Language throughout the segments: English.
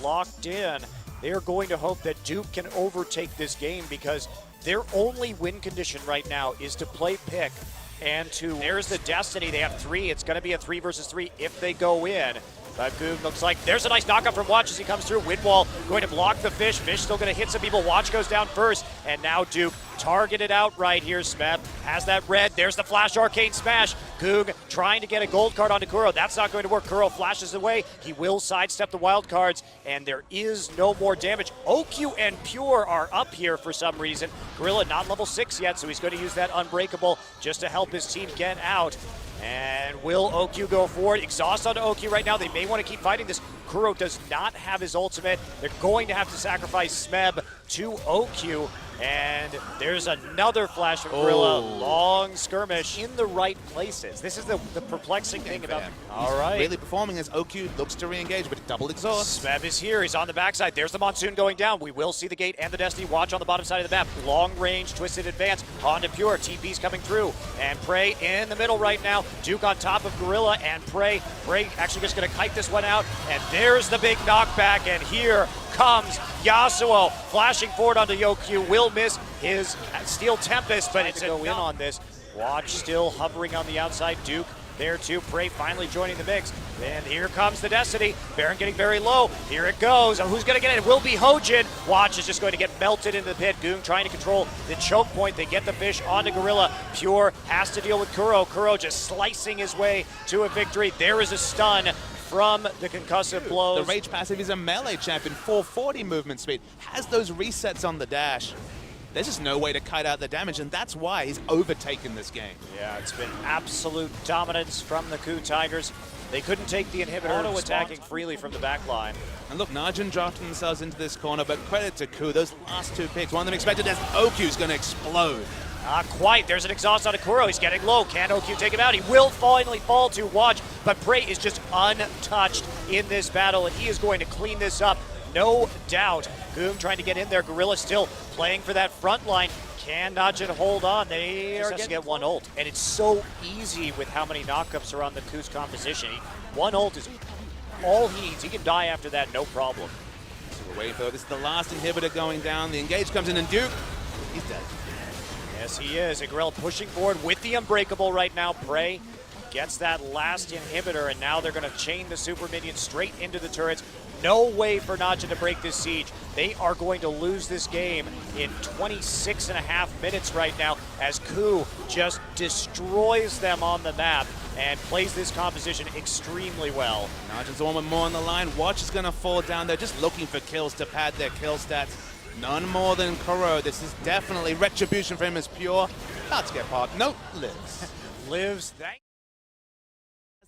locked in. They are going to hope that Duke can overtake this game because their only win condition right now is to play pick and to, there's the Destiny. They have 3. It's going to be a 3 versus 3 if they go in. But Goog looks like there's a nice knockup from Watch as he comes through. Windwall going to block the Fish. Fish still going to hit some people. Watch goes down first. And now Duke targeted out right here. Smeb has that red. There's the flash arcane smash. Goog trying to get a gold card onto Kuro. That's not going to work. Kuro flashes away. He will sidestep the wild cards. And there is no more damage. OQ and Pure are up here for some reason. Gorilla not level 6 yet, so he's going to use that Unbreakable just to help his team get out. And will OQ go forward? Exhaust onto OQ right now. They may want to keep fighting this. Kuro does not have his ultimate. They're going to have to sacrifice Smeb to OQ. And there's another flash from Gorilla. Long skirmish in the right places. This is the perplexing thing about him. All right. Really performing as OQ looks to re-engage, but double exhaust. Smeb is here. He's on the backside. There's the Monsoon going down. We will see the gate and the Destiny Watch on the bottom side of the map. Long range, twisted advance. Onto Pure. TP's coming through. And Prey in the middle right now. Duke on top of Gorilla and Prey. Prey actually just going to kite this one out. And there's the big knockback. And here comes Yasuo flashing forward onto Yoku. Will miss his Steel Tempest, but it's a go in on this. Watch still hovering on the outside. Duke there too. Prey finally joining the mix. And here comes the Destiny. Baron getting very low. Here it goes. Who's going to get it? It will be Hojin. Watch is just going to get melted into the pit. Goong trying to control the choke point. They get the Fish onto Gorilla. Pure has to deal with Kuro. Kuro just slicing his way to a victory. There is a stun from the concussive blows. The Rage passive is a melee champion, 440 movement speed, has those resets on the dash. There's just no way to kite out the damage, and that's why he's overtaken this game. Yeah, it's been absolute dominance from the KOO Tigers. They couldn't take the inhibitor, auto-attacking freely from the back line. And look, Najin dropped themselves into this corner, but credit to KOO, those last 2 picks, one of them expected as OQ's going to explode. Not quite. There's an exhaust on Kuro. He's getting low. Can OQ take him out? He will finally fall to Watch, but Prey is just untouched in this battle, and he is going to clean this up, no doubt. Goom trying to get in there. Gorilla still playing for that front line. Can Najin hold on? They are going to get one ult, and it's so easy with how many knockups are on the KOO's composition. One ult is all he needs. He can die after that, no problem. So we're waiting for this is the last inhibitor going down. The engage comes in, and Duke, he's dead. Yes, he is. And Gorilla pushing forward with the Unbreakable right now. Prey gets that last inhibitor, and now they're going to chain the super minions straight into the turrets. No way for Najin to break this siege. They are going to lose this game in 26.5 minutes right now as KOO just destroys them on the map and plays this composition extremely well. Najin's the one with more on the line. Watch is going to fall down. They're just looking for kills to pad their kill stats. None more than Kuro. This is definitely retribution for him as Pure. About to get popped. Nope, lives. Lives. Thank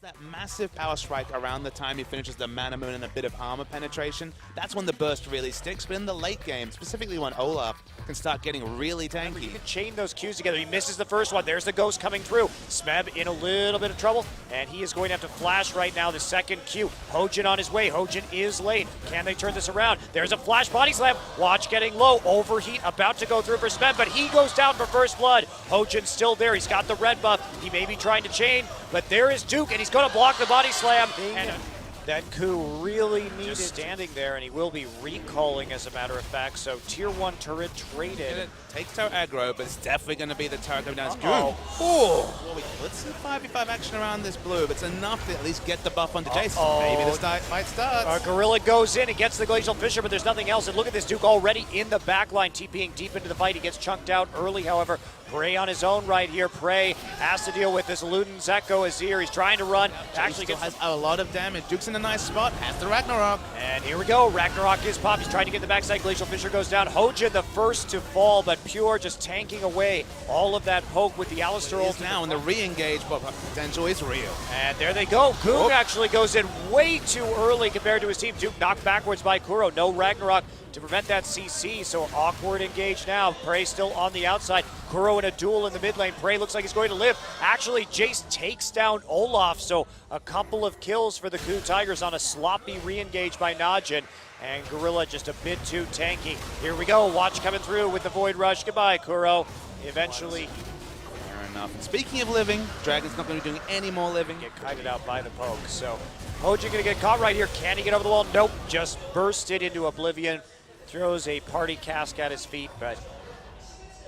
That massive power strike around the time he finishes the mana moon and a bit of armor penetration. That's when the burst really sticks. But in the late game, specifically when Olaf can start getting really tanky. He can chain those Qs together. He misses the first one. There's the Ghost coming through. Smeb in a little bit of trouble, and he is going to have to flash right now the second Q. Hojin on his way. Hojin is late. Can they turn this around? There's a flash body slam. Watch getting low. Overheat about to go through for Smeb, but he goes down for first blood. Hojin's still there. He's got the red buff. He may be trying to chain, but there is Duke, and he's going to block the body slam. And that KOO really needed just standing there, and he will be recalling, as a matter of fact. So tier 1 turret traded. It takes tower aggro, but it's definitely going to be the turret coming down. Let's see 5v5 action around this blue, but it's enough to at least get the buff onto Jason. Maybe the fight starts. Gorilla goes in, he gets the Glacial Fissure, but there's nothing else. And look at this Duke already in the back line, TPing deep into the fight. He gets chunked out early, however. Prey on his own right here. Prey has to deal with this Luden Zeko Azir. He's trying to run. Actually has a lot of damage. Duke's in a nice spot. Has the Ragnarok. And here we go. Ragnarok is popped. He's trying to get the backside. Glacial Fissure goes down. Hojin the first to fall, but Pure just tanking away all of that poke with the Alistar ult. Now in the re-engage, but potential is real. And there they go. Goong actually goes in way too early compared to his team. Duke knocked backwards by Kuro. No Ragnarok to prevent that CC, so awkward engage now. Prey still on the outside. Kuro in a duel in the mid lane. Prey looks like he's going to live. Actually, Jace takes down Olaf, so a couple of kills for the KOO Tigers on a sloppy re-engage by Najin. And Gorilla just a bit too tanky. Here we go. Watch coming through with the Void Rush. Goodbye, Kuro. Eventually. Fair enough. And speaking of living, Dragon's not going to be doing any more living. Get kited out by the poke. So Hojin gonna get caught right here. Can he get over the wall? Nope. Just bursted into oblivion. Throws a party cask at his feet, but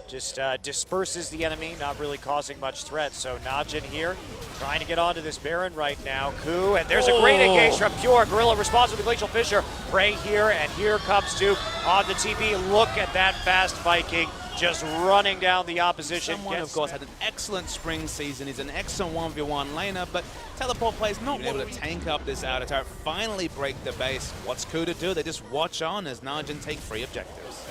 just disperses the enemy, not really causing much threat. So Najin here, trying to get onto this Baron right now. KOO, and there's a great engage from Pure. Gorilla responds with the Glacial Fissure. Prey here, and here comes Duke on the TP. Look at that fast Viking, just running down the opposition. Someone, of course, had an excellent spring season. He's an excellent 1v1 laner, but Teleport plays not able to tank up this outer turret, finally break the base. What's KOO to do? They just watch on as Najin take 3 objectives.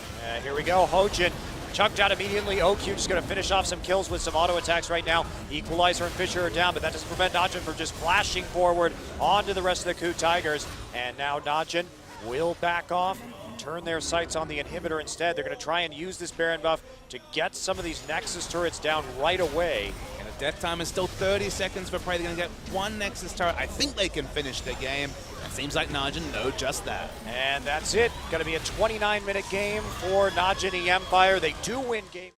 Here we go, Hojin. Chunked out immediately. OQ just going to finish off some kills with some auto attacks right now. Equalizer and Fissure are down, but that doesn't prevent Najin from just flashing forward onto the rest of the KOO Tigers. And now Najin will back off, turn their sights on the inhibitor instead. They're going to try and use this Baron buff to get some of these Nexus turrets down right away. And the death time is still 30 seconds for Prey. They're going to get 1 Nexus turret. I think they can finish the game. It seems like Najin know just that. And that's it. Going to be a 29-minute game for Najin the Empire. They do win game.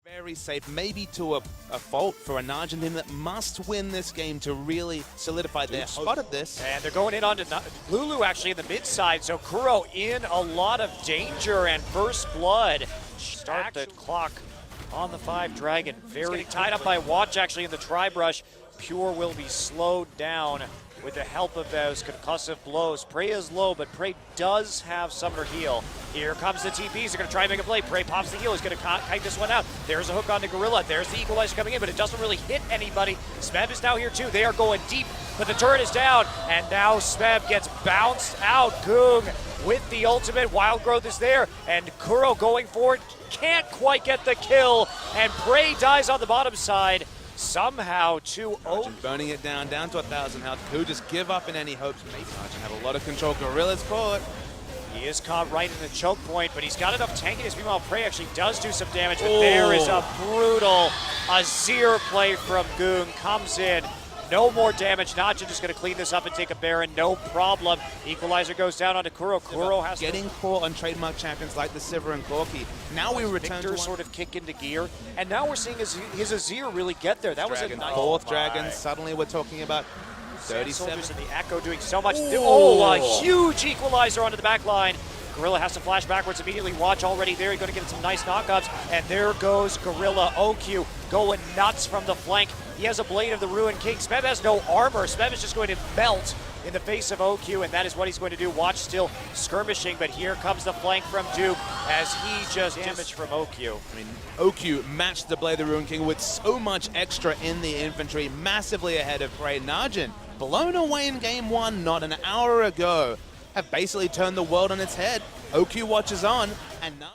Very safe, maybe to a fault for a Najin team that must win this game to really solidify their spot at this. And they're going in onto Lulu actually in the mid side, so Kuro in a lot of danger and first blood. Start the clock on the 5 Dragon. Very tied up by Watch actually in the tri-brush. Pure will be slowed down with the help of those concussive blows. Prey is low, but Prey does have Summoner Heal. Here comes the TPs. They're going to try and make a play. Prey pops the heal. He's going to kite this one out. There's a hook on the Gorilla. There's the Equalizer coming in, but it doesn't really hit anybody. Smeb is now here too. They are going deep, but the turret is down, and now Smeb gets bounced out. Goong with the ultimate. Wild Growth is there, and Kuro going forward. Can't quite get the kill, and Prey dies on the bottom side. Somehow 2-0. Burning it down to 1,000 health. KOO just give up in any hopes. Maybe Najin have a lot of control. Gorilla's caught. He is caught right in the choke point, but he's got enough tankiness. Meanwhile, Prey actually does do some damage, but there is a brutal Azir play from Goong. Comes in. No more damage. Najin just going to clean this up and take a Baron. No problem. Equalizer goes down onto Kuro. Kuro has getting caught on trademark champions like the Sivir and Corki. Now we return Victor to sort of kick into gear, and now we're seeing his Azir really get there. That was a nice 4th Dragon. Suddenly we're talking about 37. Soldiers and the Echo doing so much. Oh, a huge Equalizer onto the back line. Gorilla has to flash backwards immediately. Watch already there. He's going to get some nice knockouts. And there goes Gorilla. OQ going nuts from the flank. He has a Blade of the Ruined King. Smeb has no armor. Smeb is just going to melt in the face of OQ, and that is what he's going to do. Watch still skirmishing, but here comes the flank from Duke as he just damage from OQ. I mean, OQ matched the Blade of the Ruined King with so much extra in the infantry, massively ahead of Prey. Najin, blown away in game 1 not an hour ago, have basically turned the world on its head. OQ watches on, and now